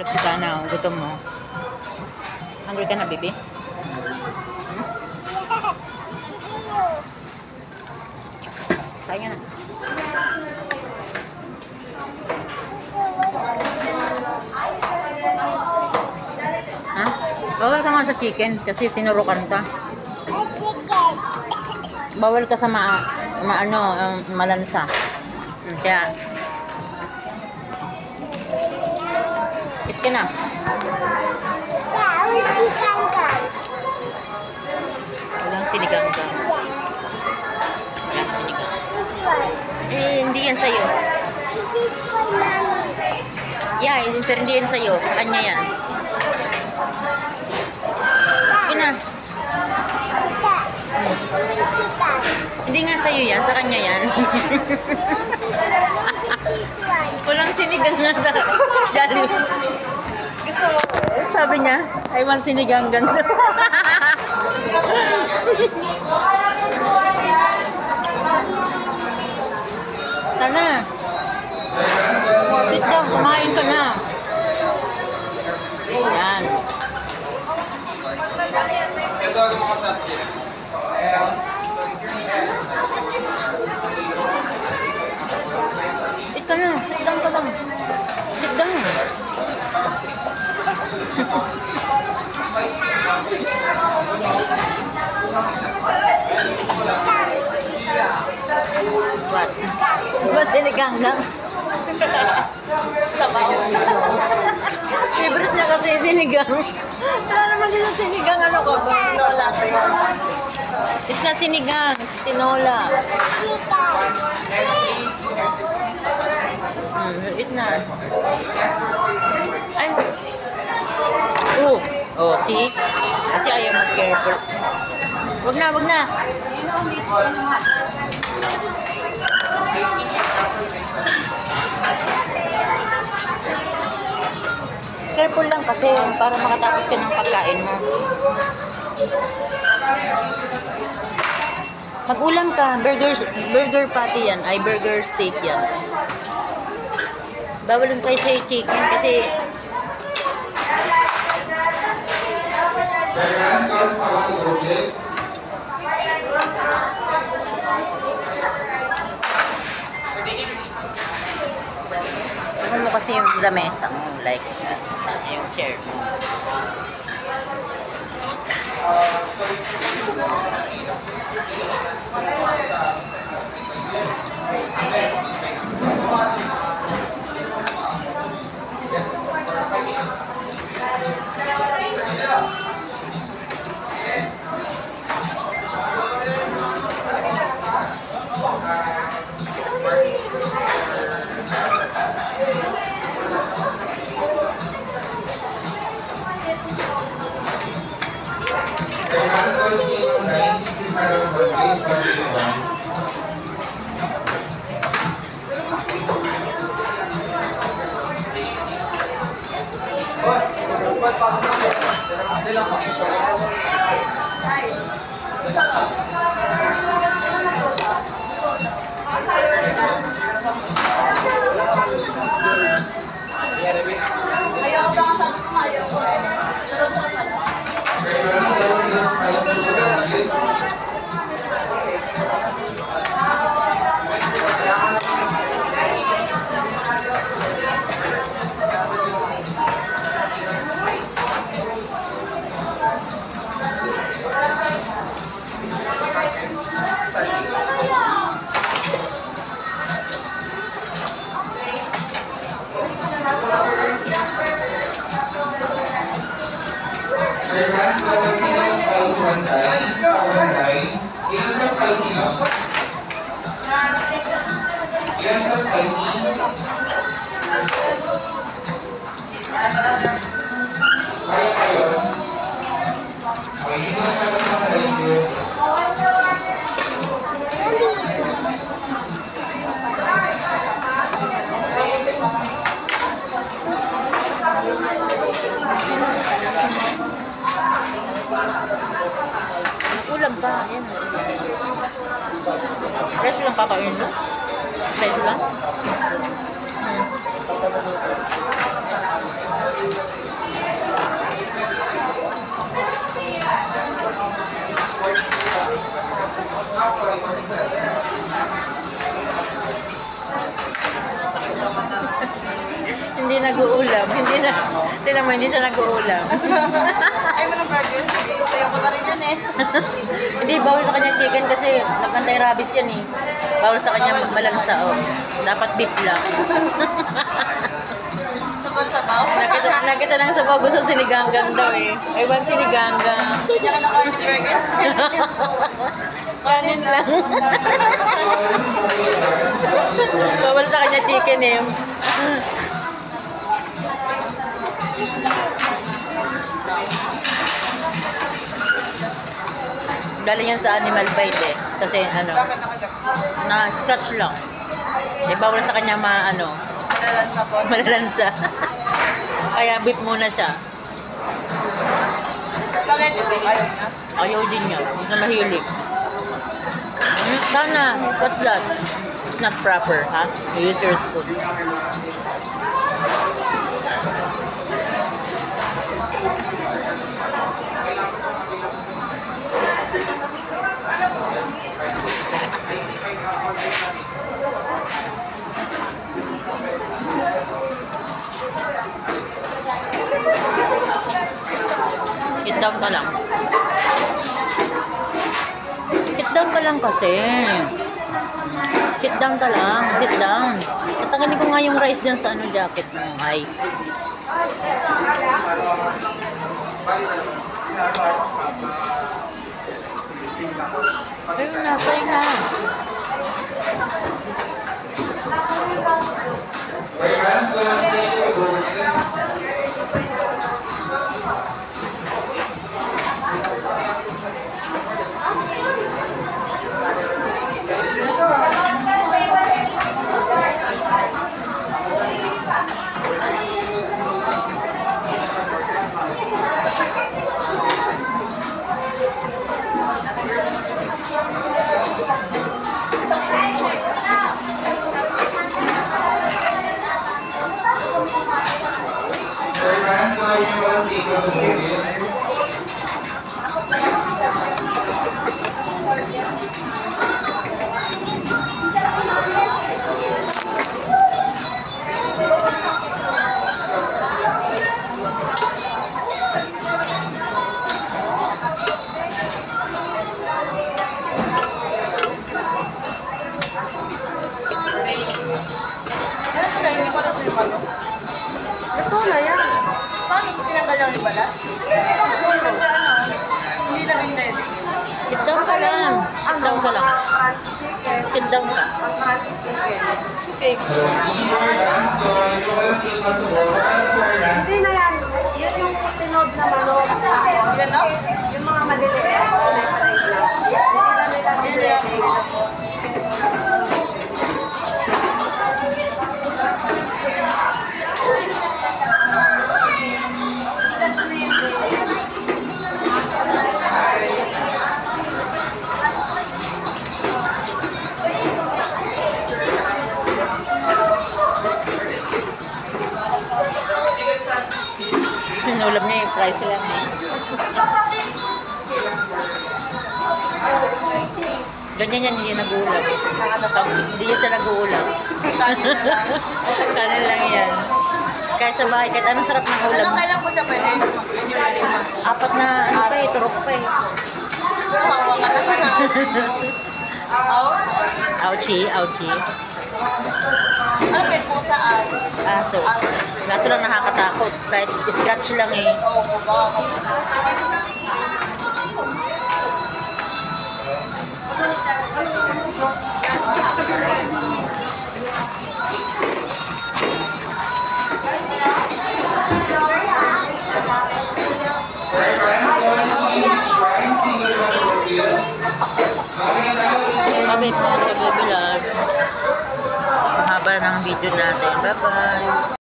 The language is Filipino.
Tulog si Tana, gutom mo. Hungry ka na, baby? Kaya na. Ha? Bawal ka nga sa chicken kasi tinurukan ka. Bawal ka sa malansa. Kaya eat ka na. Walang sinigang ka. Walang sinigang. Eh, hindi yan sa'yo. Yeah, pero hindi yan sa'yo. Sa kanya yan. Eat na. Hindi nga sa'yo yan. Sa kanya yan. Walang sinigang nga sa Jolly. Sabi niya, I want sinigang ganda. Sana. Sit down, kumain ka na. Yan. Sit ka na. Sit down ka lang. Sit down. What? Ba't sinigang lang? Sabaw. Favorite niya kasi sinigang. Wala naman din sa sinigang. Ano ko ba? Tinola. It's not sinigang. It's tinola. Eat na. Ay. Oh, see? Kasi ayaw mag-careful. Wag na, wag na. Careful lang kasi para makatapos ka ng pagkain mo. Mag-ulam ka, burger patty yan, ay burger steak yan. Bawal yung tayo sa chicken kasi ano mo kasi yung lamesa mo, like yung chair mo. Ulam pa, yan. Resto lang kakain mo? Resto lang? nag-uulam. Hindi na, tinan mo, hindi siya nag-uulam. Ay, mo ng burger. Sayo ko na rin yan eh. Hindi, bawal sa kanya chicken kasi nag-anti-rabies yan eh. Bawal sa kanya malansa, oh. Dapat beef lang. Sabaw-sabaw. Nakita ng sabaw, gusto siniganggang daw eh. Ewan siniganggang. Hindi niya ka nakain si burger. Kanin lang. Bawal sa kanya chicken eh. Galing yan sa animal bite eh. Kasi ano, na-scratch lang. Eh, bawal sa kanya Malalansa po. malalansa. Kaya beef muna siya. Bakit? Ayaw na. Ayaw din niya. Hindi na mahilig. Sana, what's that? It's not proper, ha? You use your spoon. Sit down ka lang. Sit down ka lang kasi. Sit down ka lang. Sit down. Tatanggalin ko nga yung rice dyan sa jacket mo. Ay. Ayun na, tayo na. Ito na yan. Paano ko tinanggal yung ibala? Hindi lang yung ready. Sit down ka lang. Sit down ka lang. Sit down ka. Okay. Hindi na yan. Yun yung tinod na manok. Yan na? Yung mga maliliit. Hindi na nila nililiit. Sinulam niya yung price lang eh. Ganyan yan, hindi nag-uulam. Hindi yan siya nag-uulam. Kanin lang yan. Kahit sa bahay, kahit anong sarap ng ulam. Kailan po siya pwede? Hindi pwede. Apat na, ano pa eh, turok pa eh. Tawa ka na sana. Ouchie, ouchie. Ano may pusa ah? Aso. Kaso lang nakakatakot. Kahit scratch lang eh. Oo, ba? Kami po, Baby Loves. Ang haba ng video natin. Bye-bye.